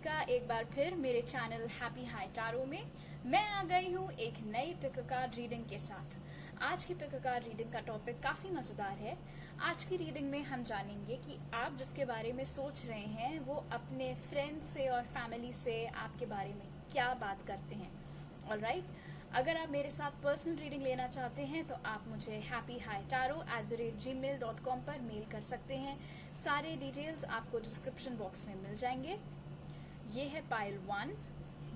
का एक बार फिर मेरे चैनल हैप्पी हाई टारो में मैं आ गई हूँ एक नई पिक कार्ड रीडिंग के साथ। आज की पिक कार्ड रीडिंग का टॉपिक काफी मजेदार है। आज की रीडिंग में हम जानेंगे कि आप जिसके बारे में सोच रहे हैं वो अपने फ्रेंड्स से और फैमिली से आपके बारे में क्या बात करते हैं। ऑलराइट, अगर आप मेरे साथ पर्सनल रीडिंग लेना चाहते हैं तो आप मुझे happyhightarot@gmail.com पर मेल कर सकते हैं। सारे डिटेल्स आपको डिस्क्रिप्शन बॉक्स में मिल जाएंगे। ये है पाइल 1,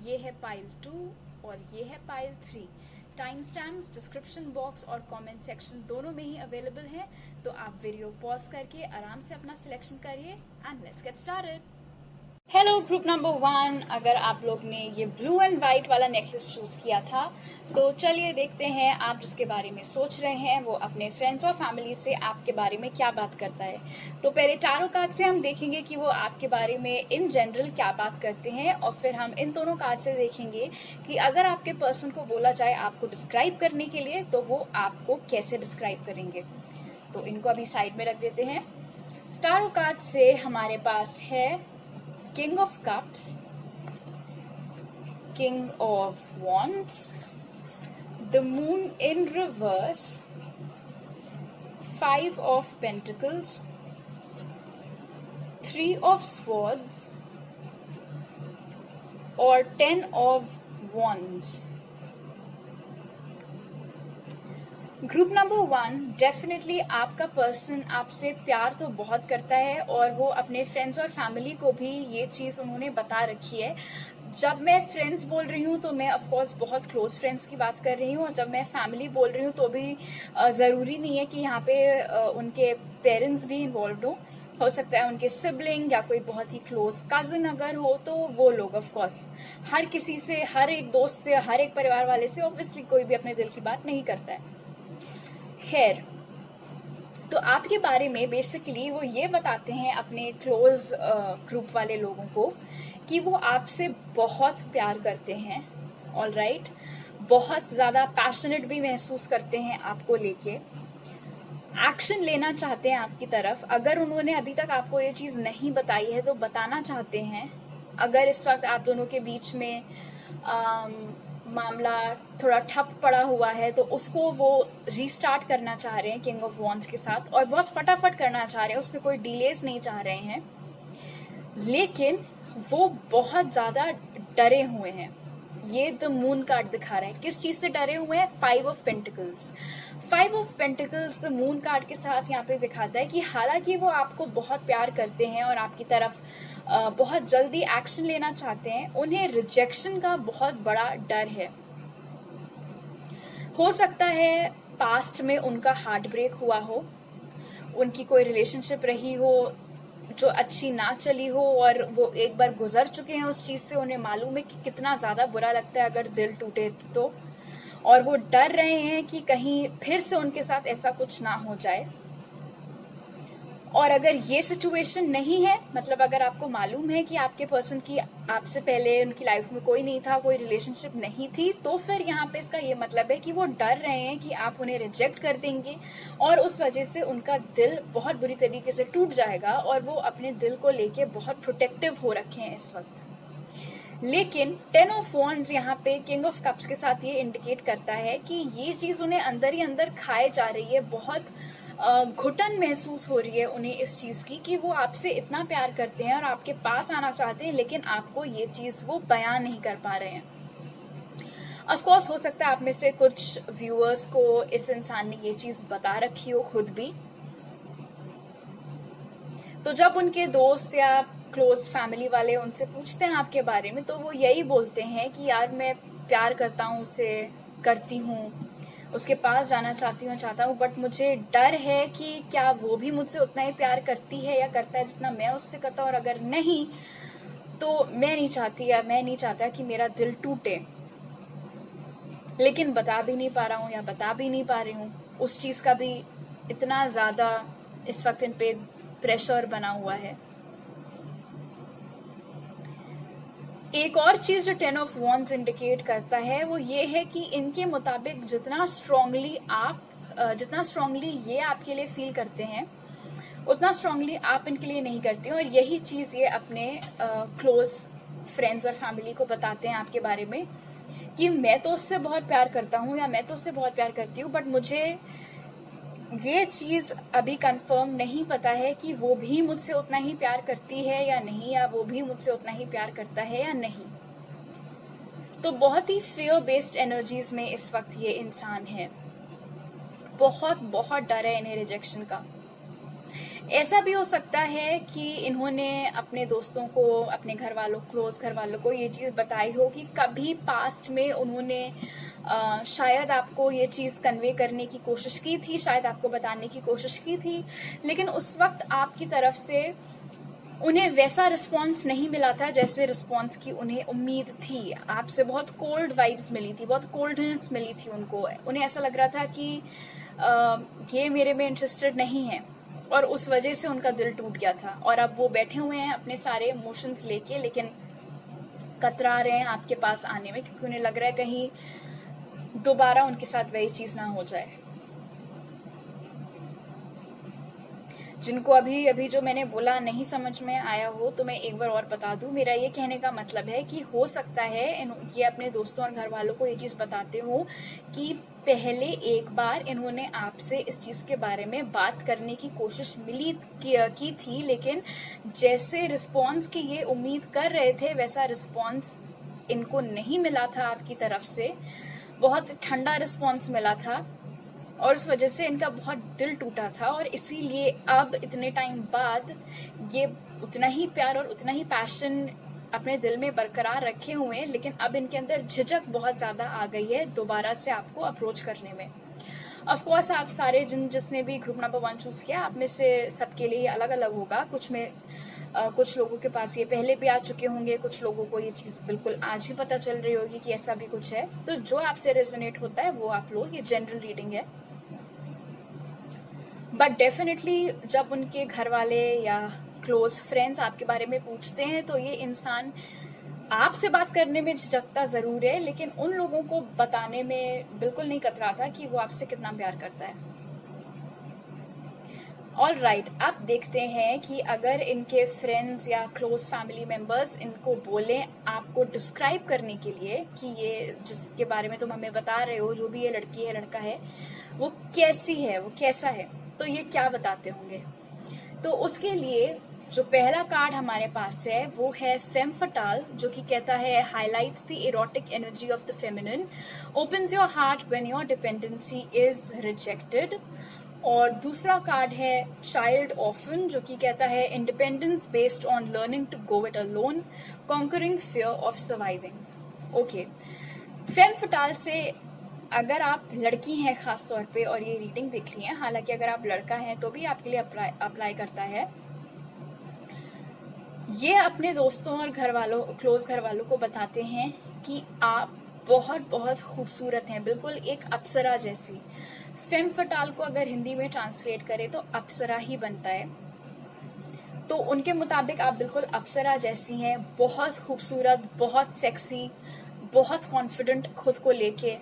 ये है पाइल 2 और ये है pile 3। Time stamps description box और कमेंट सेक्शन दोनों में ही अवेलेबल है, तो आप वीडियो पॉज करके आराम से अपना सिलेक्शन करिए and let's get started. Hello group number 1, अगर आप लोग ने ये ब्लू एंड व्हाइट वाला नेकलेस चूज किया था तो चलिए देखते हैं आप जिसके बारे में सोच रहे हैं वो अपने फ्रेंड्स और फैमिली से आपके बारे में क्या बात करता है। तो पहले टारो कार्ड से हम देखेंगे कि वो आपके बारे में इन जनरल क्या बात करते हैं, और फिर हम इन दोनों कार्ड से देखेंगे कि अगर आपके पर्सन को बोला जाए आपको डिस्क्राइब करने के लिए तो वो आपको कैसे डिस्क्राइब करेंगे। तो इनको अभी साइड में रख देते हैं। टारो कार्ड से हमारे पास है King of Cups, King of Wands, the Moon in reverse, 5 of Pentacles, 3 of Swords और 10 of Wands। Group number 1, definitely आपका पर्सन आपसे प्यार तो बहुत करता है और वो अपने फ्रेंड्स और फैमिली को भी ये चीज उन्होंने बता रखी है। जब मैं फ्रेंड्स बोल रही हूँ तो मैं ऑफ कोर्स बहुत क्लोज फ्रेंड्स की बात कर रही हूँ, और जब मैं फैमिली बोल रही हूँ तो भी जरूरी नहीं है कि यहाँ पे उनके पेरेंट्स भी इन्वॉल्व हो सकता है उनके सिबलिंग या कोई बहुत ही क्लोज कजिन अगर हो तो वो लोग। ऑफ कोर्स हर किसी से, हर एक दोस्त से, हर एक परिवार वाले से ऑब्वियसली कोई भी अपने दिल की बात नहीं करता है। खैर, तो आपके बारे में बेसिकली वो ये बताते हैं अपने क्लोज ग्रुप वाले लोगों को कि वो आपसे बहुत प्यार करते हैं। ऑलराइट, बहुत ज्यादा पैशनेट भी महसूस करते हैं आपको लेके, एक्शन लेना चाहते हैं आपकी तरफ। अगर उन्होंने अभी तक आपको ये चीज नहीं बताई है तो बताना चाहते हैं। अगर इस वक्त आप दोनों के बीच में मामला थोड़ा ठप पड़ा हुआ है तो उसको वो रीस्टार्ट करना चाह रहे हैं किंग ऑफ वॉन्ड्स के साथ, और बहुत फटाफट करना चाह रहे हैं, उसमें कोई डिलेस नहीं चाह रहे हैं। लेकिन वो बहुत ज्यादा डरे हुए हैं। ये द मून कार्ड दिखा रहा है। किस चीज से डरे हुए हैं? 5 of pentacles. 5 of pentacles the moon card के साथ यहाँ पे दिखाता है कि हालांकि वो आपको बहुत प्यार करते हैं और आपकी तरफ बहुत जल्दी एक्शन लेना चाहते हैं, उन्हें रिजेक्शन का बहुत बड़ा डर है। हो सकता है पास्ट में उनका हार्ट ब्रेक हुआ हो, उनकी कोई रिलेशनशिप रही हो जो अच्छी ना चली हो और वो एक बार गुजर चुके हैं उस चीज से, उन्हें मालूम है कि कितना ज्यादा बुरा लगता है अगर दिल टूटे तो, और वो डर रहे हैं कि कहीं फिर से उनके साथ ऐसा कुछ ना हो जाए। और अगर ये सिचुएशन नहीं है, मतलब अगर आपको मालूम है कि आपके पर्सन की आपसे पहले उनकी लाइफ में कोई नहीं था, कोई रिलेशनशिप नहीं थी, तो फिर यहाँ पे इसका ये मतलब है कि वो डर रहे हैं कि आप उन्हें रिजेक्ट कर देंगे और उस वजह से उनका दिल बहुत बुरी तरीके से टूट जाएगा, और वो अपने दिल को लेके बहुत प्रोटेक्टिव हो रखे हैं इस वक्त। लेकिन 10 ऑफ वॉन्ड्स यहाँ पे किंग ऑफ कप्स के साथ ये इंडिकेट करता है कि ये चीज उन्हें अंदर ही अंदर खाए जा रही है। बहुत घुटन महसूस हो रही है उन्हें इस चीज की कि वो आपसे इतना प्यार करते हैं और आपके पास आना चाहते हैं, लेकिन आपको ये चीज वो बयान नहीं कर पा रहे हैं। ऑफ कोर्स हो सकता है आप में से कुछ व्यूअर्स को इस इंसान ने ये चीज बता रखी हो खुद भी। तो जब उनके दोस्त या क्लोज फैमिली वाले उनसे पूछते हैं आपके बारे में तो वो यही बोलते हैं कि यार मैं प्यार करता हूँ, उसे करती हूँ, उसके पास जाना चाहता हूँ, बट मुझे डर है कि क्या वो भी मुझसे उतना ही प्यार करती है या करता है जितना मैं उससे करता हूँ, और अगर नहीं तो मैं नहीं चाहती या मैं नहीं चाहता कि मेरा दिल टूटे, लेकिन बता भी नहीं पा रहा हूँ या बता भी नहीं पा रही हूँ। उस चीज का भी इतना ज्यादा इस वक्त इन पे प्रेशर बना हुआ है। एक और चीज जो 10 ऑफ वॉन्ड्स इंडिकेट करता है वो ये है कि इनके मुताबिक जितना स्ट्रांगली ये आपके लिए फील करते हैं उतना स्ट्रांगली आप इनके लिए नहीं करते हैं, और यही चीज ये अपने क्लोज फ्रेंड्स और फैमिली को बताते हैं आपके बारे में कि मैं तो उससे बहुत प्यार करता हूँ या मैं तो उससे बहुत प्यार करती हूँ, बट मुझे ये चीज अभी कंफर्म नहीं पता है कि वो भी मुझसे उतना ही प्यार करती है या नहीं, या वो भी मुझसे उतना ही प्यार करता है या नहीं। तो बहुत ही फियर बेस्ड एनर्जीज में इस वक्त ये इंसान है। बहुत बहुत डर है इन्हें रिजेक्शन का। ऐसा भी हो सकता है कि इन्होंने अपने दोस्तों को, अपने घर वालों, क्लोज घर वालों को ये चीज बताई हो कि कभी पास्ट में उन्होंने शायद आपको ये चीज कन्वे करने की कोशिश की थी, शायद आपको बताने की कोशिश की थी, लेकिन उस वक्त आपकी तरफ से उन्हें वैसा रिस्पॉन्स नहीं मिला था जैसे रिस्पॉन्स की उन्हें उम्मीद थी। आपसे बहुत कोल्ड वाइब्स मिली थी, बहुत कोल्डनेस मिली थी उनको। उन्हें ऐसा लग रहा था कि ये मेरे में इंटरेस्टेड नहीं है, और उस वजह से उनका दिल टूट गया था। और अब वो बैठे हुए हैं अपने सारे इमोशंस लेके, लेकिन कतरा रहे हैं आपके पास आने में, क्योंकि उन्हें लग रहा है कहीं दोबारा उनके साथ वही चीज ना हो जाए। जिनको अभी अभी जो मैंने बोला नहीं समझ में आया हो, तो मैं एक बार और बता दूं। मेरा ये कहने का मतलब है कि हो सकता है ये अपने दोस्तों और घर वालों को ये चीज बताते हो कि पहले एक बार इन्होंने आपसे इस चीज के बारे में बात करने की कोशिश की थी, लेकिन जैसे रिस्पॉन्स की ये उम्मीद कर रहे थे वैसा रिस्पॉन्स इनको नहीं मिला था आपकी तरफ से। बहुत ठंडा रिस्पॉन्स मिला था और उस वजह से इनका बहुत दिल टूटा था, और इसीलिए अब इतने टाइम बाद ये उतना ही प्यार और उतना ही पैशन अपने दिल में बरकरार रखे हुए हैं, लेकिन अब इनके अंदर झिझक बहुत ज्यादा आ गई है दोबारा से आपको अप्रोच करने में। ऑफ कोर्स आप सारे जिसने भी ग्रुप नंबर 1 चूज किया, आप में से सबके लिए अलग अलग होगा। कुछ लोगों के पास ये पहले भी आ चुके होंगे, कुछ लोगों को ये चीज बिल्कुल आज ही पता चल रही होगी कि ऐसा भी कुछ है। तो जो आपसे रेजोनेट होता है वो आप लोग, ये जनरल रीडिंग है। बट डेफिनेटली जब उनके घर वाले या क्लोज फ्रेंड्स आपके बारे में पूछते हैं तो ये इंसान आपसे बात करने में झिझकता जरूर है, लेकिन उन लोगों को बताने में बिल्कुल नहीं कतराता कि वो आपसे कितना प्यार करता है। ऑल राइट, अब देखते हैं कि अगर इनके फ्रेंड्स या क्लोज फैमिली मेंबर्स इनको बोले आपको डिस्क्राइब करने के लिए कि ये जिसके बारे में तुम हमें बता रहे हो, जो भी ये लड़की है, लड़का है, वो कैसी है, वो कैसा है, तो ये क्या बताते होंगे। तो उसके लिए जो पहला कार्ड हमारे पास है वो है फेम फटाल, जो कि कहता है highlights the erotic energy of the feminine, opens your heart when your dependency is rejected. और दूसरा कार्ड है चाइल्ड ऑफन, जो कि कहता है independence based on learning to go it alone, conquering fear of surviving. Okay, femme fatale से अगर आप लड़की हैं खास तौर पे और ये रीडिंग दिख रही है, हालांकि अगर आप लड़का हैं तो भी आपके लिए अप्लाई करता है। ये अपने दोस्तों और घर वालों, क्लोज घर वालों को बताते हैं कि आप बहुत बहुत खूबसूरत हैं, बिल्कुल एक अप्सरा जैसी। फेम फटाल को अगर हिंदी में ट्रांसलेट करें तो अप्सरा ही बनता है। तो उनके मुताबिक आप बिल्कुल अप्सरा जैसी हैं, बहुत खूबसूरत, बहुत सेक्सी, बहुत कॉन्फिडेंट खुद को लेके,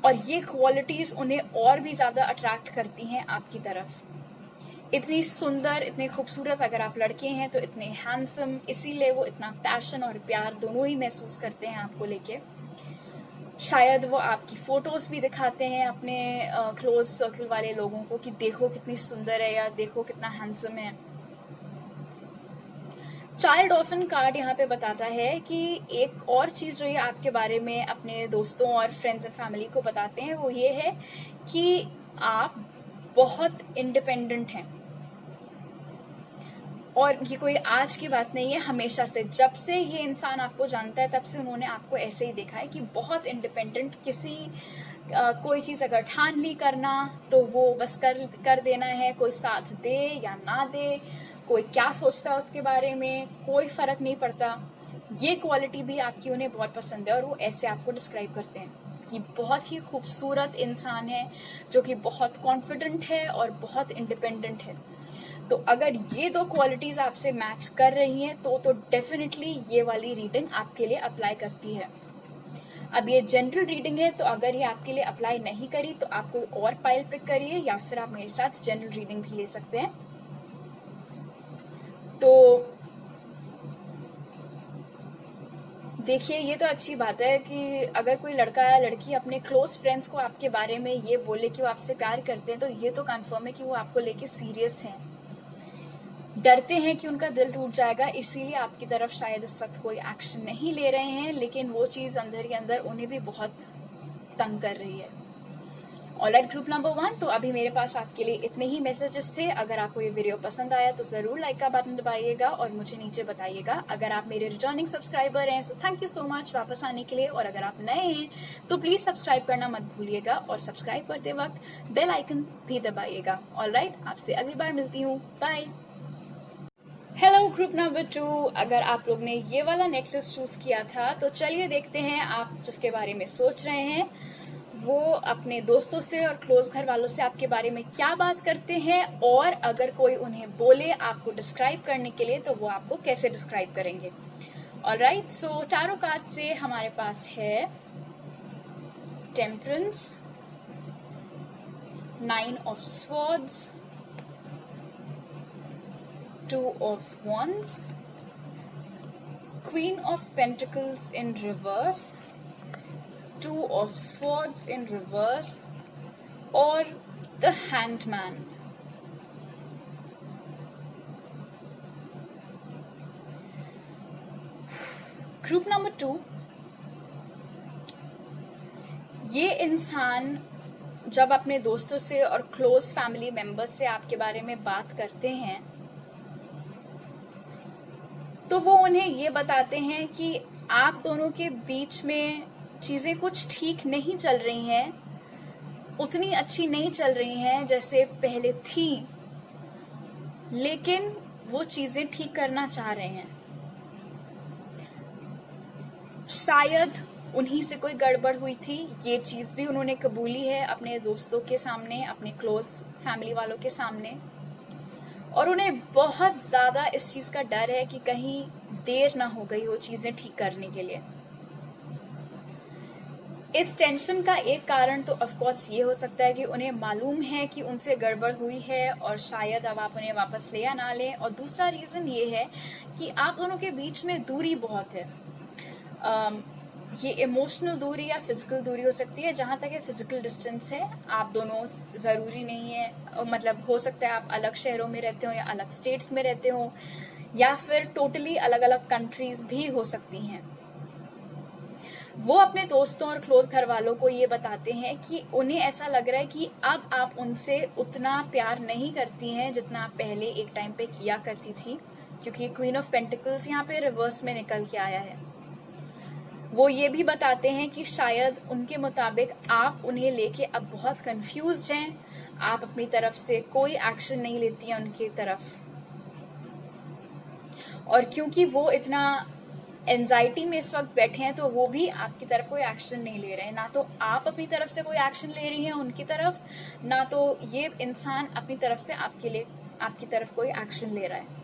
और ये क्वालिटीज उन्हें और भी ज्यादा अट्रैक्ट करती हैं आपकी तरफ। इतनी सुंदर, इतने खूबसूरत अगर आप लड़के हैं तो इतने हैंडसम, इसीलिए वो इतना पैशन और प्यार दोनों ही महसूस करते हैं आपको लेके। शायद वो आपकी फोटोज भी दिखाते हैं अपने क्लोज सर्कल वाले लोगों को कि देखो कितनी सुंदर है या देखो कितना हैंडसम है। चाइल्ड ऑफन कार्ड यहाँ पे बताता है कि एक और चीज जो ये आपके बारे में अपने दोस्तों और फ्रेंड्स एंड फैमिली को बताते हैं वो ये है कि आप बहुत इंडिपेंडेंट हैं। और ये कोई आज की बात नहीं है, हमेशा से, जब से ये इंसान आपको जानता है तब से उन्होंने आपको ऐसे ही देखा है कि बहुत इंडिपेंडेंट। कोई चीज अगर ठान ली करना तो वो बस कर देना है, कोई साथ दे या ना दे, कोई क्या सोचता है उसके बारे में कोई फर्क नहीं पड़ता। ये क्वालिटी भी आपकी उन्हें बहुत पसंद है और वो ऐसे आपको डिस्क्राइब करते हैं कि बहुत ही खूबसूरत इंसान है जो कि बहुत कॉन्फिडेंट है और बहुत इंडिपेंडेंट है। तो अगर ये दो क्वालिटीज आपसे मैच कर रही हैं तो डेफिनेटली ये वाली रीडिंग आपके लिए अप्लाई करती है। अब ये जनरल रीडिंग है, तो अगर ये आपके लिए अप्लाई नहीं करी तो आप कोई और पाइल पिक करिए या फिर आप मेरे साथ जनरल रीडिंग भी ले सकते हैं। तो देखिए, ये तो अच्छी बात है कि अगर कोई लड़का या लड़की अपने क्लोज फ्रेंड्स को आपके बारे में ये बोले कि वो आपसे प्यार करते हैं, तो ये तो कंफर्म है कि वो आपको लेके सीरियस हैं। डरते हैं कि उनका दिल टूट जाएगा, इसीलिए आपकी तरफ शायद इस वक्त कोई एक्शन नहीं ले रहे हैं, लेकिन वो चीज अंदर ही अंदर उन्हें भी बहुत तंग कर रही है। ऑलराइट ग्रुप नंबर 1, तो अभी मेरे पास आपके लिए इतने ही मैसेजेस थे। अगर आपको ये वीडियो पसंद आया तो जरूर लाइक का बटन दबाइएगा और मुझे नीचे बताइएगा। अगर आप मेरे रिटर्निंग सब्सक्राइबर हैं तो थैंक यू सो मच वापस आने के लिए, और अगर आप नए हैं तो प्लीज सब्सक्राइब करना मत भूलिएगा और सब्सक्राइब करते वक्त बेल आइकन भी दबाइएगा। ऑलराइट, आपसे अगली बार मिलती हूँ, बाय। हेलो ग्रुप नंबर 2, अगर आप लोग ने ये वाला नेकलेस चूज किया था तो चलिए देखते हैं आप जिसके बारे में सोच रहे हैं वो अपने दोस्तों से और क्लोज घर वालों से आपके बारे में क्या बात करते हैं, और अगर कोई उन्हें बोले आपको डिस्क्राइब करने के लिए तो वो आपको कैसे डिस्क्राइब करेंगे। ऑलराइट, सो टैरो कार्ड से हमारे पास है temperance, 9 of swords, 2 of wands, Queen of Pentacles in reverse, 2 of swords in reverse, और the Hanged Man। Group number 2, ये इंसान जब अपने दोस्तों से और क्लोज फैमिली मेंबर्स से आपके बारे में बात करते हैं तो वो उन्हें ये बताते हैं कि आप दोनों के बीच में चीजें कुछ ठीक नहीं चल रही हैं, उतनी अच्छी नहीं चल रही हैं जैसे पहले थी, लेकिन वो चीजें ठीक करना चाह रहे हैं। शायद उन्हीं से कोई गड़बड़ हुई थी, ये चीज भी उन्होंने कबूली है अपने दोस्तों के सामने, अपने क्लोज फैमिली वालों के सामने, और उन्हें बहुत ज्यादा इस चीज का डर है कि कहीं देर ना हो गई हो चीजें ठीक करने के लिए। इस टेंशन का एक कारण तो ऑफ कोर्स ये हो सकता है कि उन्हें मालूम है कि उनसे गड़बड़ हुई है और शायद अब आप उन्हें वापस ले या ना लें, और दूसरा रीजन ये है कि आप दोनों के बीच में दूरी बहुत है। ये इमोशनल दूरी या फिजिकल दूरी हो सकती है। जहां तक ये फिजिकल डिस्टेंस है, आप दोनों जरूरी नहीं है, मतलब हो सकता है आप अलग शहरों में रहते हो या अलग स्टेट्स में रहते हो, या फिर टोटली अलग अलग कंट्रीज भी हो सकती हैं। वो अपने दोस्तों और क्लोज घर वालों को ये बताते हैं कि उन्हें ऐसा लग रहा है कि अब आप उनसे उतना प्यार नहीं करती हैं जितना आप पहले एक टाइम पे किया करती थी, क्योंकि क्वीन ऑफ पेंटिकल्स यहाँ पे रिवर्स में निकल के आया है। वो ये भी बताते हैं कि शायद उनके मुताबिक आप उन्हें लेके अब बहुत कंफ्यूज्ड हैं, आप अपनी तरफ से कोई एक्शन नहीं लेती हैं उनकी तरफ, और क्योंकि वो इतना एंजाइटी में इस वक्त बैठे हैं तो वो भी आपकी तरफ कोई एक्शन नहीं ले रहे हैं। ना तो आप अपनी तरफ से कोई एक्शन ले रही हैं उनकी तरफ, ना तो ये इंसान अपनी तरफ से आपकी तरफ कोई एक्शन ले रहा है।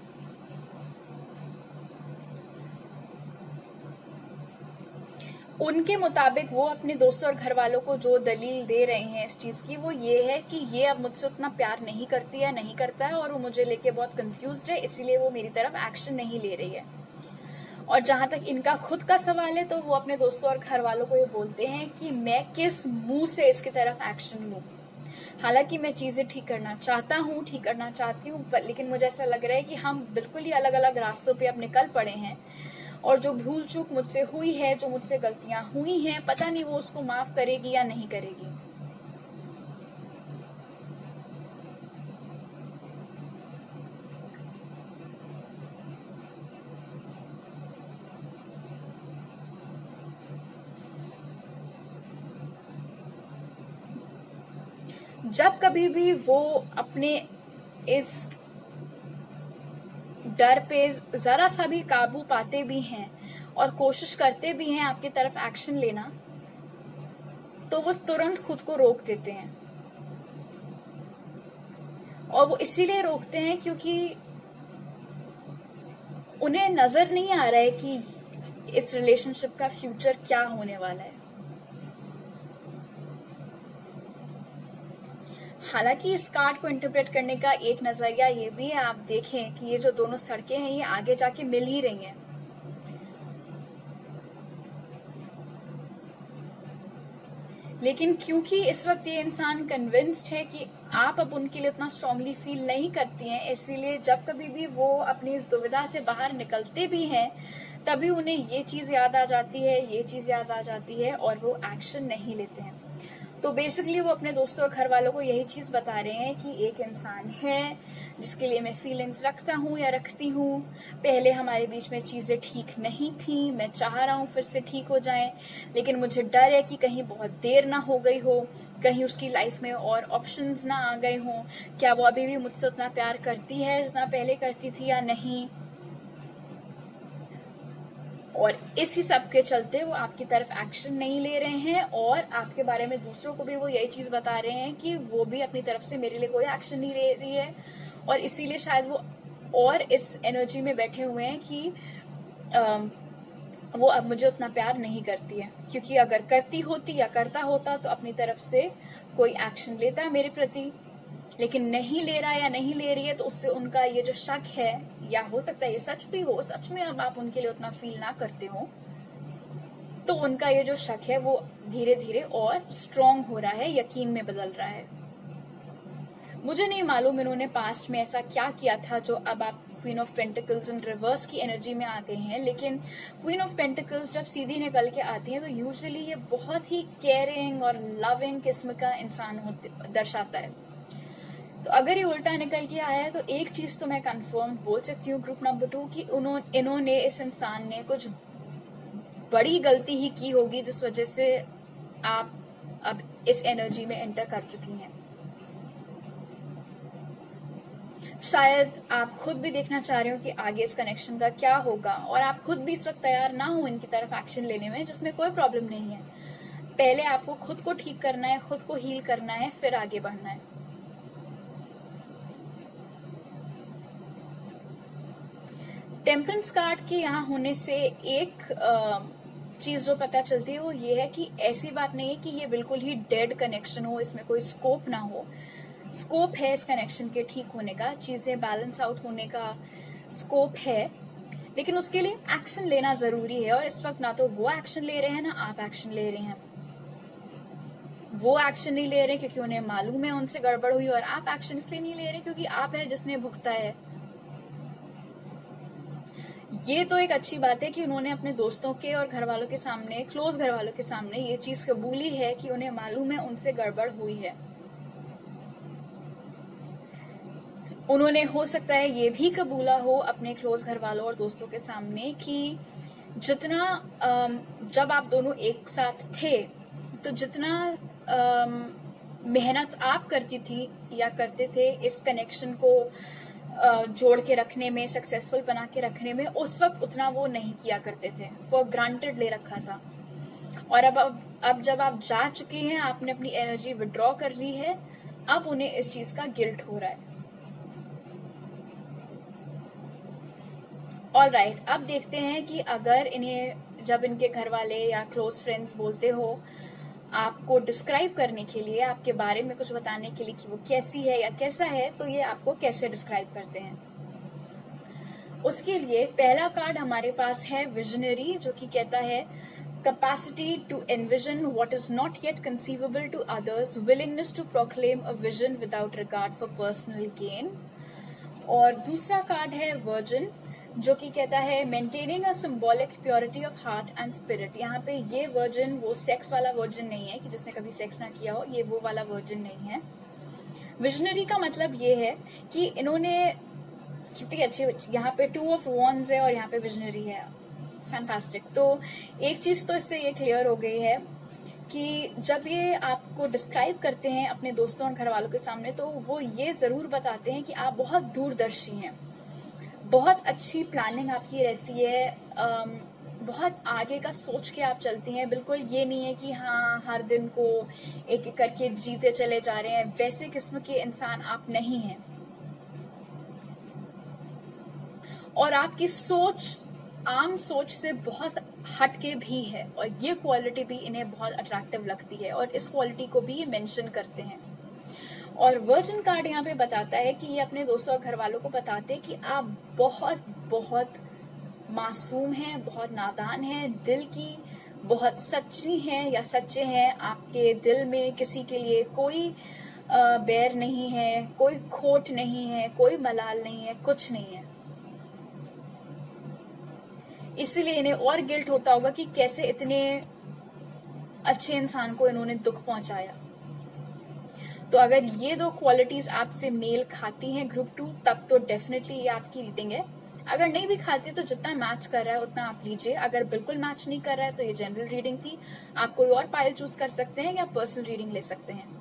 उनके मुताबिक वो अपने दोस्तों और घर वालों को जो दलील दे रहे हैं इस चीज की, वो ये है कि ये अब मुझसे उतना प्यार नहीं करती है, नहीं करता है, और वो मुझे लेके बहुत कंफ्यूज्ड है, इसीलिए वो मेरी तरफ एक्शन नहीं ले रही है। और जहां तक इनका खुद का सवाल है तो वो अपने दोस्तों और घर वालों को ये बोलते हैं कि मैं किस मुंह से इसकी तरफ एक्शन लूं। हालांकि मैं चीजें ठीक करना चाहता हूँ, ठीक करना चाहती हूँ, लेकिन मुझे ऐसा लग रहा है कि हम बिल्कुल ही अलग अलग रास्तों पे अब निकल पड़े हैं, और जो भूल चूक मुझसे हुई है, जो मुझसे गलतियां हुई हैं, पता नहीं वो उसको माफ करेगी या नहीं करेगी। जब कभी भी वो अपने इस डर पे जरा सा भी काबू पाते भी हैं और कोशिश करते भी हैं आपकी तरफ एक्शन लेना, तो वो तुरंत खुद को रोक देते हैं। और वो इसीलिए रोकते हैं क्योंकि उन्हें नजर नहीं आ रहा है कि इस रिलेशनशिप का फ्यूचर क्या होने वाला है। हालांकि इस कार्ड को इंटरप्रेट करने का एक नजरिया ये भी है, आप देखें कि ये जो दोनों सड़कें हैं ये आगे जाके मिल ही रही हैं। लेकिन क्योंकि इस वक्त ये इंसान कन्विंस्ड है कि आप अब उनके लिए उतना स्ट्रांगली फील नहीं करती हैं, इसीलिए जब कभी भी वो अपनी इस दुविधा से बाहर निकलते भी हैं तभी उन्हें ये चीज याद आ जाती है, ये चीज याद आ जाती है और वो एक्शन नहीं लेते हैं। तो बेसिकली वो अपने दोस्तों और घर वालों को यही चीज बता रहे हैं कि एक इंसान है जिसके लिए मैं फीलिंग्स रखता हूँ या रखती हूँ। पहले हमारे बीच में चीजें ठीक नहीं थी, मैं चाह रहा हूँ फिर से ठीक हो जाएं, लेकिन मुझे डर है कि कहीं बहुत देर ना हो गई हो, कहीं उसकी लाइफ में और ऑप्शंस ना आ गए हों, क्या वो अभी भी मुझसे उतना प्यार करती है जितना पहले करती थी या नहीं। और इसी सब के चलते वो आपकी तरफ एक्शन नहीं ले रहे हैं और आपके बारे में दूसरों को भी वो यही चीज बता रहे हैं कि वो भी अपनी तरफ से मेरे लिए कोई एक्शन नहीं ले रही है, और इसीलिए शायद वो और इस एनर्जी में बैठे हुए हैं कि वो अब मुझे उतना प्यार नहीं करती है, क्योंकि अगर करती होती या करता होता तो अपनी तरफ से कोई एक्शन लेता है मेरे प्रति, लेकिन नहीं ले रहा या नहीं ले रही है तो उससे उनका ये जो शक है, या हो सकता है ये सच भी हो, सच में अब आप उनके लिए उतना फील ना करते हो, तो उनका ये जो शक है वो धीरे धीरे और स्ट्रॉन्ग हो रहा है, यकीन में बदल रहा है। मुझे नहीं मालूम इन्होंने पास्ट में ऐसा क्या किया था जो अब आप queen of pentacles in reverse की एनर्जी में आ गई हैं, लेकिन क्वीन ऑफ पेंटिकल्स जब सीधी निकल के आती है तो यूजुअली ये बहुत ही केयरिंग और लविंग किस्म का इंसान दर्शाता है। तो अगर ये उल्टा निकल के आया है तो एक चीज तो मैं कंफर्म बोल सकती हूँ ग्रुप नंबर 2 कि इन्होंने इस इंसान ने कुछ बड़ी गलती ही की होगी जिस वजह से आप अब इस एनर्जी में एंटर कर चुकी हैं। शायद आप खुद भी देखना चाह रहे हो कि आगे इस कनेक्शन का क्या होगा, और आप खुद भी इस वक्त तैयार ना हो इनकी तरफ एक्शन लेने में, जिसमें कोई प्रॉब्लम नहीं है। पहले आपको खुद को ठीक करना है, खुद को हील करना है, फिर आगे बढ़ना है। टेम्परेंस कार्ड के यहाँ होने से एक चीज जो पता चलती है वो ये है कि ऐसी बात नहीं है कि ये बिल्कुल ही डेड कनेक्शन हो, इसमें कोई स्कोप ना हो। स्कोप है इस कनेक्शन के ठीक होने का, चीजें बैलेंस आउट होने का स्कोप है, लेकिन उसके लिए एक्शन लेना जरूरी है। और इस वक्त ना तो वो एक्शन ले रहे हैं ना आप एक्शन ले रहे हैं। वो एक्शन नहीं ले रहे क्योंकि उन्हें मालूम है उनसे गड़बड़ हुई, और आप एक्शन इसलिए नहीं ले रहे क्योंकि आप है जिसने भुगता है। ये तो एक अच्छी बात है कि उन्होंने अपने दोस्तों के और घर वालों के सामने, क्लोज घर वालों के सामने ये चीज कबूली है कि उन्हें मालूम है उनसे गड़बड़ हुई है। उन्होंने हो सकता है ये भी कबूला हो अपने क्लोज घर वालों और दोस्तों के सामने कि जितना जब आप दोनों एक साथ थे तो जितना मेहनत आप करती थी या करते थे इस कनेक्शन को जोड़ के रखने में, सक्सेसफुल बना के रखने में, उस वक्त उतना वो नहीं किया करते थे, फॉर ग्रांटेड ले रखा था। और अब जब आप जा चुके हैं, आपने अपनी एनर्जी विड्रॉ कर ली है, अब उन्हें इस चीज का गिल्ट हो रहा है। ऑलराइट, अब देखते हैं कि अगर इन्हें जब इनके घर वाले या क्लोज फ्रेंड्स बोलते हो आपको डिस्क्राइब करने के लिए, आपके बारे में कुछ बताने के लिए कि वो कैसी है या कैसा है, तो ये आपको कैसे डिस्क्राइब करते हैं। उसके लिए पहला कार्ड हमारे पास है विजनरी, जो कि कहता है capacity to envision what is not yet conceivable to others, willingness to proclaim a vision without regard for personal gain। और दूसरा कार्ड है वर्जिन, जो कि कहता है maintaining a symbolic purity of heart and spirit. यहाँ पे ये वर्जिन वो सेक्स वाला वर्जिन नहीं है कि जिसने कभी सेक्स ना किया हो, ये वो वाला वर्जिन नहीं है। विजनरी का मतलब ये है कि इन्होंने कितनी अच्छी, यहाँ पे 2 ऑफ वॉन्ड्स है और यहाँ पे विजनरी है, फैंटास्टिक। तो एक चीज तो इससे ये क्लियर हो गई है कि जब ये आपको डिस्क्राइब करते हैं अपने दोस्तों और घर वालों के सामने, तो वो ये जरूर बताते हैं कि आप बहुत दूरदर्शी हैं, बहुत अच्छी प्लानिंग आपकी रहती है, बहुत आगे का सोच के आप चलती हैं। बिल्कुल ये नहीं है कि हाँ हर दिन को एक एक करके जीते चले जा रहे हैं, वैसे किस्म के इंसान आप नहीं हैं। और आपकी सोच आम सोच से बहुत हटके भी है, और ये क्वालिटी भी इन्हें बहुत अट्रैक्टिव लगती है, और इस क्वालिटी को भी ये मेंशन करते हैं। और वर्जिन कार्ड यहाँ पे बताता है कि ये अपने दोस्तों और घर वालों को बताते हैं कि आप बहुत बहुत मासूम हैं, बहुत नादान हैं, दिल की बहुत सच्ची हैं या सच्चे हैं, आपके दिल में किसी के लिए कोई बैर नहीं है, कोई खोट नहीं है, कोई मलाल नहीं है, कुछ नहीं है। इसीलिए इन्हें और गिल्ट होता होगा कि कैसे इतने अच्छे इंसान को इन्होंने दुख पहुंचाया। तो अगर ये दो क्वालिटीज आपसे मेल खाती हैं ग्रुप 2, तब तो डेफिनेटली ये आपकी रीडिंग है। अगर नहीं भी खाती तो जितना मैच कर रहा है उतना आप लीजिए। अगर बिल्कुल मैच नहीं कर रहा है तो ये जनरल रीडिंग थी। आप कोई और पाइल चूज कर सकते हैं या पर्सनल रीडिंग ले सकते हैं।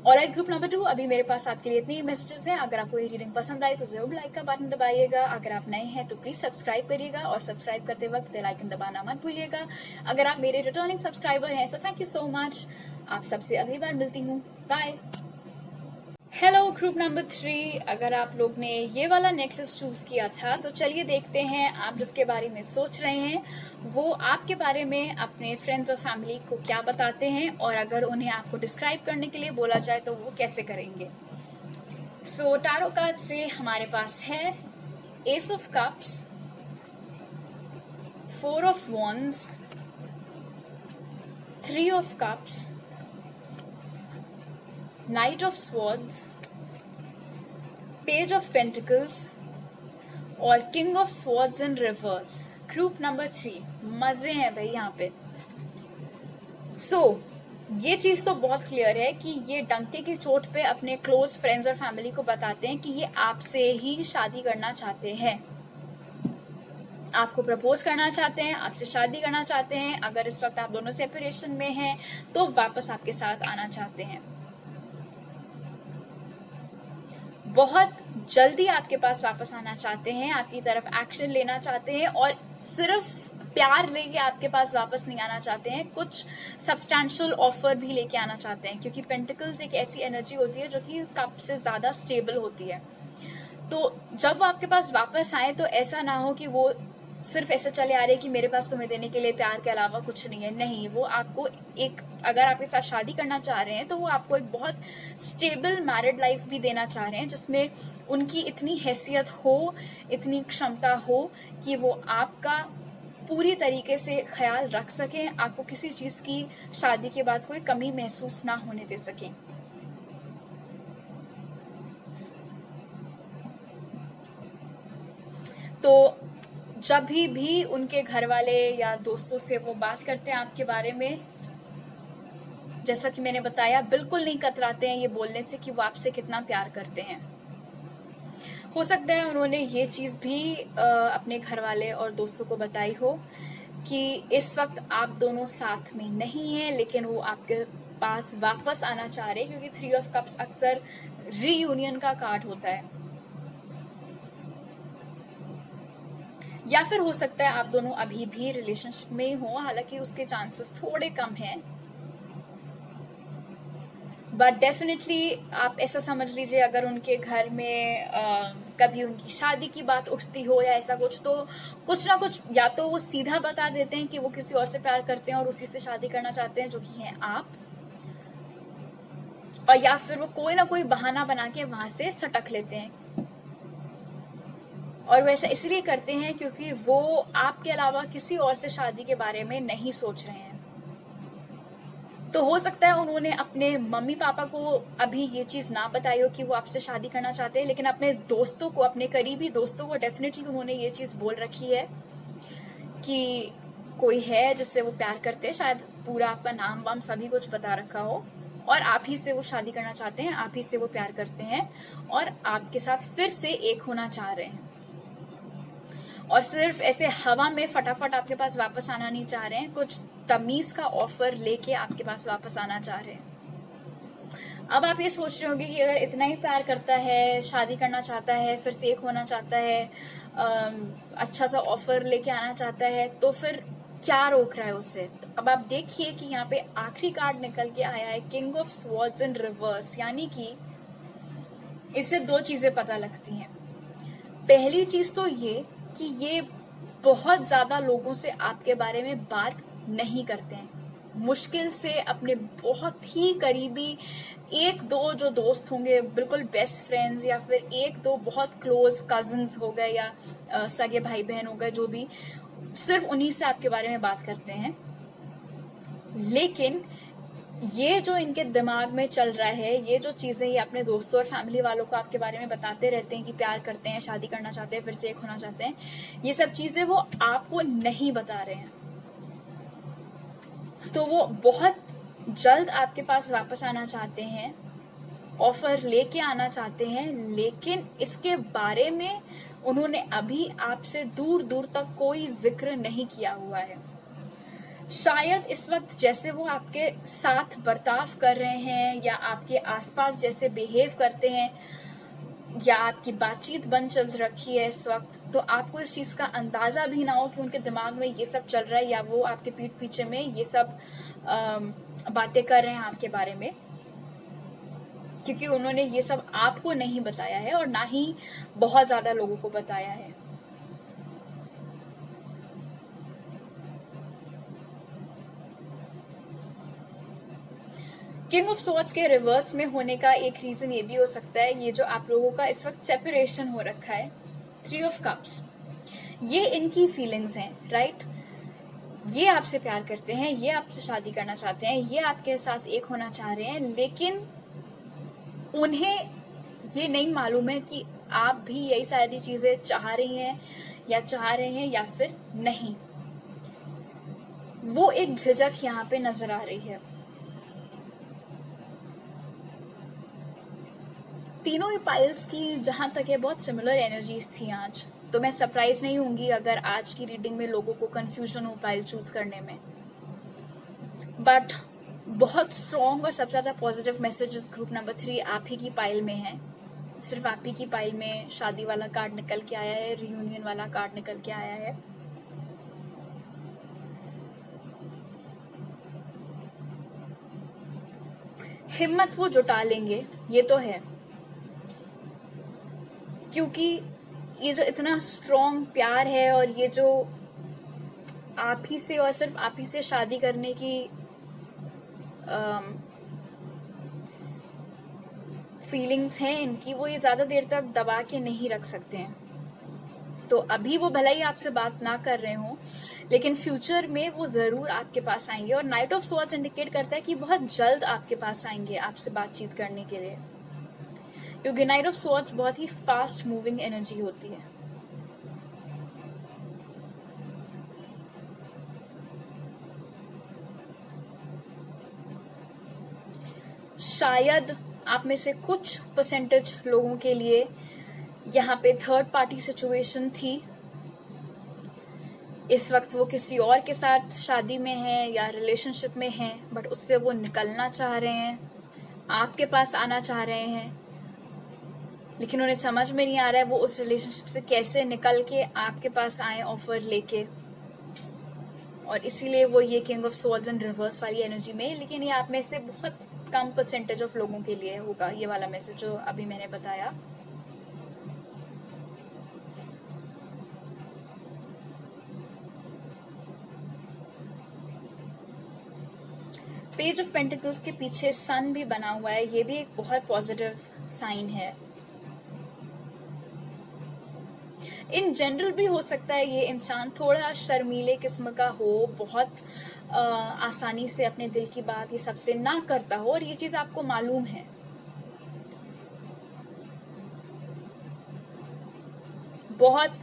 और ग्रुप नंबर 2, अभी मेरे पास आपके लिए इतने ही मैसेजेस हैं। अगर आपको ये रीडिंग पसंद आई तो जरूर लाइक का बटन दबाइएगा। अगर आप नए हैं तो प्लीज सब्सक्राइब करिएगा और सब्सक्राइब करते वक्त बेल आइकन दबाना मत भूलिएगा। अगर आप मेरे रिटर्निंग सब्सक्राइबर हैं तो थैंक यू सो मच। आप सबसे अगली बार मिलती हूँ। बाय। हेलो ग्रुप नंबर 3, अगर आप लोग ने ये वाला नेकलेस चूज किया था तो चलिए देखते हैं आप जिसके बारे में सोच रहे हैं वो आपके बारे में अपने फ्रेंड्स और फैमिली को क्या बताते हैं, और अगर उन्हें आपको डिस्क्राइब करने के लिए बोला जाए तो वो कैसे करेंगे। सो टारो कार्ड से हमारे पास है ace of cups, 4 of wands, 3 of cups, knight of swords, page of pentacles और king of swords in reverse. Group number 3, मजे हैं भाई यहाँ पे। ये चीज तो बहुत क्लियर है कि ये डंके की चोट पे अपने क्लोज फ्रेंड्स और फैमिली को बताते हैं कि ये आपसे ही शादी करना चाहते हैं, आपको प्रपोज करना चाहते हैं, आपसे शादी करना चाहते हैं। अगर इस वक्त आप दोनों सेपरेशन में हैं तो वापस आपके साथ आना चाहते हैं, बहुत जल्दी आपके पास वापस आना चाहते हैं, आपकी तरफ एक्शन लेना चाहते हैं और सिर्फ प्यार लेके आपके पास वापस नहीं आना चाहते हैं, कुछ सब्सटैंशियल ऑफर भी लेके आना चाहते हैं। क्योंकि पेंटिकल्स एक ऐसी एनर्जी होती है जो कि कप से ज्यादा स्टेबल होती है। तो जब वो आपके पास वापस आए तो ऐसा ना हो कि वो सिर्फ ऐसे चले आ रहे कि मेरे पास तुम्हें देने के लिए प्यार के अलावा कुछ नहीं है। नहीं, वो आपको एक, अगर आपके साथ शादी करना चाह रहे हैं तो वो आपको एक बहुत स्टेबल मैरिड लाइफ भी देना चाह रहे हैं, जिसमें उनकी इतनी हैसियत हो, इतनी क्षमता हो कि वो आपका पूरी तरीके से ख्याल रख सकें, आपको किसी चीज की शादी के बाद कोई कमी महसूस ना होने दे सकें। तो जब भी उनके घर वाले या दोस्तों से वो बात करते हैं आपके बारे में, जैसा कि मैंने बताया, बिल्कुल नहीं कतराते हैं ये बोलने से कि वो आपसे कितना प्यार करते हैं। हो सकता है उन्होंने ये चीज भी अपने घर वाले और दोस्तों को बताई हो कि इस वक्त आप दोनों साथ में नहीं हैं, लेकिन वो आपके पास वापस आना चाह रहे हैं, क्योंकि 3 ऑफ कप्स अक्सर रीयूनियन का कार्ड होता है। या फिर हो सकता है आप दोनों अभी भी रिलेशनशिप में हो, हालांकि उसके चांसेस थोड़े कम हैं, बट डेफिनेटली आप ऐसा समझ लीजिए, अगर उनके घर में कभी उनकी शादी की बात उठती हो या ऐसा कुछ, तो कुछ ना कुछ या तो वो सीधा बता देते हैं कि वो किसी और से प्यार करते हैं और उसी से शादी करना चाहते हैं, जो कि हैं आप, और या फिर वो कोई ना कोई बहाना बना के वहां से सटक लेते हैं। और वो ऐसा इसलिए करते हैं क्योंकि वो आपके अलावा किसी और से शादी के बारे में नहीं सोच रहे हैं। तो हो सकता है उन्होंने अपने मम्मी पापा को अभी ये चीज ना बताई हो कि वो आपसे शादी करना चाहते हैं, लेकिन अपने दोस्तों को, अपने करीबी दोस्तों को डेफिनेटली उन्होंने ये चीज बोल रखी है कि कोई है जिससे वो प्यार करते हैं, शायद पूरा आपका नाम वाम सभी कुछ बता रखा हो, और आप ही से वो शादी करना चाहते हैं, आप ही से वो प्यार करते हैं और आपके साथ फिर से एक होना चाह रहे हैं, और सिर्फ ऐसे हवा में फटाफट आपके पास वापस आना नहीं चाह रहे हैं, कुछ तमीज का ऑफर लेके आपके पास वापस आना चाह रहे हैं। अब आप ये सोच रहे होंगे कि अगर इतना ही प्यार करता है, शादी करना चाहता है, फिर से एक होना चाहता है, अच्छा सा ऑफर लेके आना चाहता है, तो फिर क्या रोक रहा है उससे। तो अब आप देखिए कि यहाँ पे आखिरी कार्ड निकल के आया है king of swords in reverse, यानी कि इससे 2 चीजें पता लगती हैं। पहली चीज तो ये कि ये बहुत ज्यादा लोगों से आपके बारे में बात नहीं करते हैं, मुश्किल से अपने बहुत ही करीबी 1-2 जो दोस्त होंगे, बिल्कुल बेस्ट फ्रेंड्स, या फिर 1-2 बहुत क्लोज कजिन्स हो गए या सगे भाई बहन हो गए, जो भी, सिर्फ उन्हीं से आपके बारे में बात करते हैं। लेकिन ये जो इनके दिमाग में चल रहा है, ये जो चीजें ये अपने दोस्तों और फैमिली वालों को आपके बारे में बताते रहते हैं कि प्यार करते हैं, शादी करना चाहते हैं, फिर से एक होना चाहते हैं, ये सब चीजें वो आपको नहीं बता रहे हैं। तो वो बहुत जल्द आपके पास वापस आना चाहते हैं, ऑफर लेके आना चाहते हैं, लेकिन इसके बारे में उन्होंने अभी आपसे दूर दूर तक कोई जिक्र नहीं किया हुआ है। शायद इस वक्त जैसे वो आपके साथ बर्ताव कर रहे हैं या आपके आसपास जैसे बिहेव करते हैं या आपकी बातचीत बंद चल रखी है इस वक्त, तो आपको इस चीज का अंदाजा भी ना हो कि उनके दिमाग में ये सब चल रहा है या वो आपके पीठ पीछे में ये सब बातें कर रहे हैं आपके बारे में, क्योंकि उन्होंने ये सब आपको नहीं बताया है और ना ही बहुत ज्यादा लोगों को बताया है। किंग ऑफ स्वॉर्ड्स के रिवर्स में होने का एक रीजन ये भी हो सकता है, ये जो आप लोगों का इस वक्त सेपरेशन हो रखा है, 3 ऑफ कप्स, ये इनकी फीलिंग्स हैं, राइट? ये आपसे प्यार करते हैं, ये आपसे शादी करना चाहते हैं, ये आपके साथ एक होना चाह रहे हैं, लेकिन उन्हें ये नहीं मालूम है कि आप भी यही सारी चीजें चाह रही हैं या चाह रहे हैं या फिर नहीं। वो एक झिझक यहाँ पे नजर आ रही है। तीनों ही पाइल्स की जहां तक है बहुत सिमिलर एनर्जीज थी आज, तो मैं सरप्राइज नहीं होंगी अगर आज की रीडिंग में लोगों को कंफ्यूजन हो पाइल चूज करने में। बट बहुत स्ट्रॉन्ग और सबसे ज्यादा पॉजिटिव मैसेजेस ग्रुप नंबर 3 आप ही की पाइल में है। सिर्फ आप ही की पाइल में शादी वाला कार्ड निकल के आया है, रियूनियन वाला कार्ड निकल के आया है। हिम्मत वो जुटा लेंगे, ये तो है, क्योंकि ये जो इतना स्ट्रॉन्ग प्यार है और ये जो आप ही से और सिर्फ आप ही से शादी करने की फीलिंग्स हैं इनकी, वो ये ज्यादा देर तक दबा के नहीं रख सकते हैं। तो अभी वो भला ही आपसे बात ना कर रहे हो, लेकिन फ्यूचर में वो जरूर आपके पास आएंगे। और नाइट ऑफ स्वॉर्ड्स इंडिकेट करता है कि बहुत जल्द आपके पास आएंगे आपसे बातचीत करने के लिए, क्योंकि नाइट ऑफ स्वॉर्ड्स बहुत ही फास्ट मूविंग एनर्जी होती है। शायद आप में से कुछ परसेंटेज लोगों के लिए यहाँ पे थर्ड पार्टी सिचुएशन थी। इस वक्त वो किसी और के साथ शादी में है या रिलेशनशिप में है, बट उससे वो निकलना चाह रहे हैं, आपके पास आना चाह रहे हैं, लेकिन उन्हें समझ में नहीं आ रहा है वो उस रिलेशनशिप से कैसे निकल के आपके पास आए ऑफर लेके, और इसीलिए वो ये king of swords in reverse वाली एनर्जी में। लेकिन ये आप में से बहुत कम परसेंटेज ऑफ लोगों के लिए होगा ये वाला मैसेज जो अभी मैंने बताया। पेज ऑफ पेंटिकल्स के पीछे सन भी बना हुआ है, ये भी एक बहुत पॉजिटिव साइन है। इन जनरल भी हो सकता है ये इंसान थोड़ा शर्मीले किस्म का हो, बहुत आसानी से अपने दिल की बात ये सबसे ना करता हो, और ये चीज आपको मालूम है। बहुत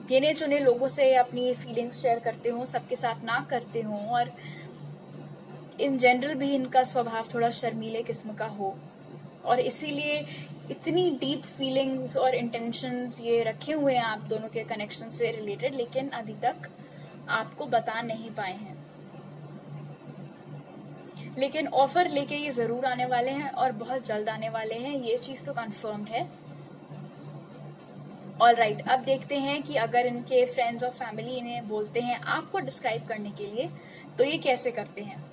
गिने चुने लोगों से अपनी फीलिंग्स शेयर करते हो, सबके साथ ना करते हो, और इन जनरल भी इनका स्वभाव थोड़ा शर्मीले किस्म का हो, और इसीलिए इतनी डीप फीलिंग्स और इंटेंशंस ये रखे हुए हैं आप दोनों के कनेक्शन से रिलेटेड, लेकिन अभी तक आपको बता नहीं पाए हैं। लेकिन ऑफर लेके ये जरूर आने वाले हैं और बहुत जल्द आने वाले हैं, ये चीज तो कंफर्म्ड है। ऑलराइट, अब देखते हैं कि अगर इनके फ्रेंड्स और फैमिली इन्हें बोलते हैं आपको डिस्क्राइब करने के लिए, तो ये कैसे करते हैं।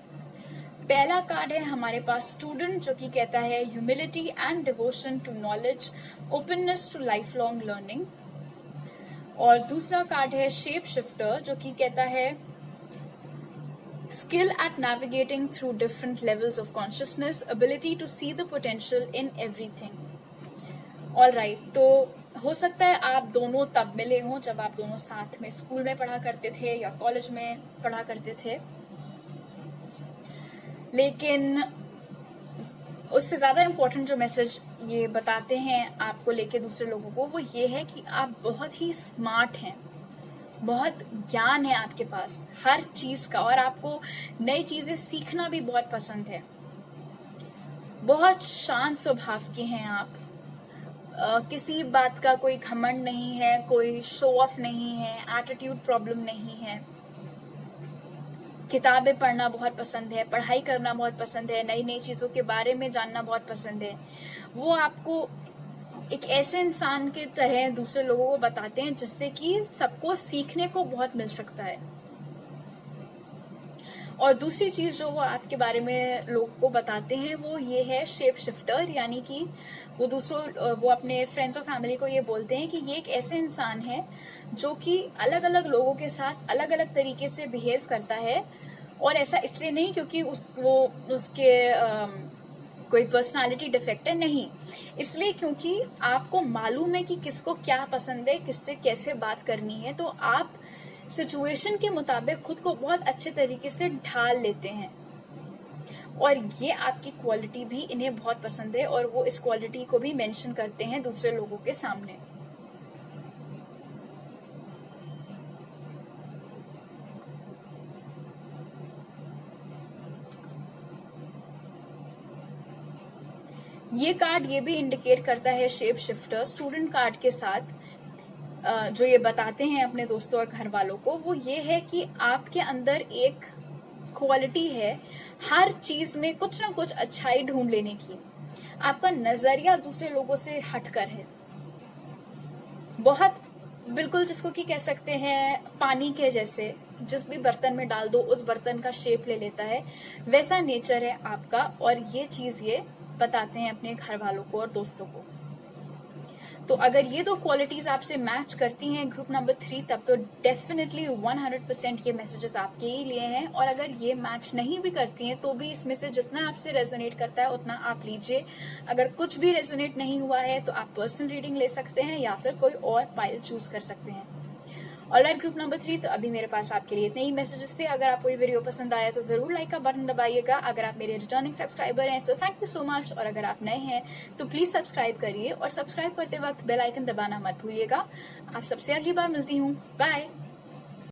पहला कार्ड है हमारे पास स्टूडेंट, जो कि कहता है humility and devotion to knowledge, openness to life long learning. और दूसरा कार्ड है शेप शिफ्टर, जो कि कहता है skill at navigating through different levels of consciousness, ability to see the potential in everything. All right, तो हो सकता है आप दोनों तब मिले हों जब आप दोनों साथ में स्कूल में पढ़ा करते थे या कॉलेज में पढ़ा करते थे, लेकिन उससे ज्यादा इम्पोर्टेंट जो मैसेज ये बताते हैं आपको लेके दूसरे लोगों को, वो ये है कि आप बहुत ही स्मार्ट हैं, बहुत ज्ञान है आपके पास हर चीज का, और आपको नई चीजें सीखना भी बहुत पसंद है। बहुत शांत स्वभाव के हैं आप, किसी बात का कोई घमंड नहीं है, कोई शो ऑफ नहीं है, एटीट्यूड प्रॉब्लम नहीं है। किताबें पढ़ना बहुत पसंद है, पढ़ाई करना बहुत पसंद है, नई नई चीजों के बारे में जानना बहुत पसंद है। वो आपको एक ऐसे इंसान के तरह दूसरे लोगों को बताते हैं जिससे कि सबको सीखने को बहुत मिल सकता है। और दूसरी चीज जो वो आपके बारे में लोग को बताते हैं वो ये है शेप शिफ्टर, यानी कि वो अपने फ्रेंड्स और फैमिली को ये बोलते हैं कि ये एक ऐसे इंसान है जो कि अलग अलग लोगों के साथ अलग अलग तरीके से बिहेव करता है, और ऐसा इसलिए नहीं क्योंकि उसके कोई पर्सनालिटी डिफेक्ट है, नहीं, इसलिए क्योंकि आपको मालूम है कि किसको क्या पसंद है, किससे कैसे बात करनी है, तो आप सिचुएशन के मुताबिक खुद को बहुत अच्छे तरीके से ढाल लेते हैं। और ये आपकी क्वालिटी भी इन्हें बहुत पसंद है, और वो इस क्वालिटी को भी मेंशन करते हैं दूसरे लोगों के सामने। ये कार्ड ये भी इंडिकेट करता है शेप शिफ्टर स्टूडेंट कार्ड के साथ, जो ये बताते हैं अपने दोस्तों और घर वालों को, वो ये है कि आपके अंदर एक क्वालिटी है हर चीज में कुछ ना कुछ अच्छाई ढूंढ लेने की। आपका नजरिया दूसरे लोगों से हटकर है, बहुत बिल्कुल जिसको कि कह सकते हैं पानी के जैसे, जिस भी बर्तन में डाल दो उस बर्तन का शेप ले लेता है, वैसा नेचर है आपका। और ये चीज ये बताते हैं अपने घर वालों को और दोस्तों को। तो अगर ये दो क्वालिटीज आपसे मैच करती हैं ग्रुप नंबर 3, तब तो डेफिनेटली 100% ये मैसेजेस आपके ही लिए हैं। और अगर ये मैच नहीं भी करती हैं तो भी इसमें से जितना आपसे रेजोनेट करता है उतना आप लीजिए। अगर कुछ भी रेजोनेट नहीं हुआ है तो आप पर्सनल रीडिंग ले सकते हैं या फिर कोई और पाइल चूज कर सकते हैं। ऑलराइट ग्रुप नंबर 3, तो अभी मेरे पास आपके लिए इतने ही मैसेजेस थे। अगर आपको ये वीडियो पसंद आया तो जरूर लाइक का बटन दबाइएगा। अगर आप मेरे रिटर्निंग सब्सक्राइबर हैं तो थैंक यू सो मच, और अगर आप नए हैं तो प्लीज सब्सक्राइब करिए, और सब्सक्राइब करते वक्त बेल आइकन दबाना मत भूलिएगा। आप सबसे अगली बार मिलती हूँ, बाय।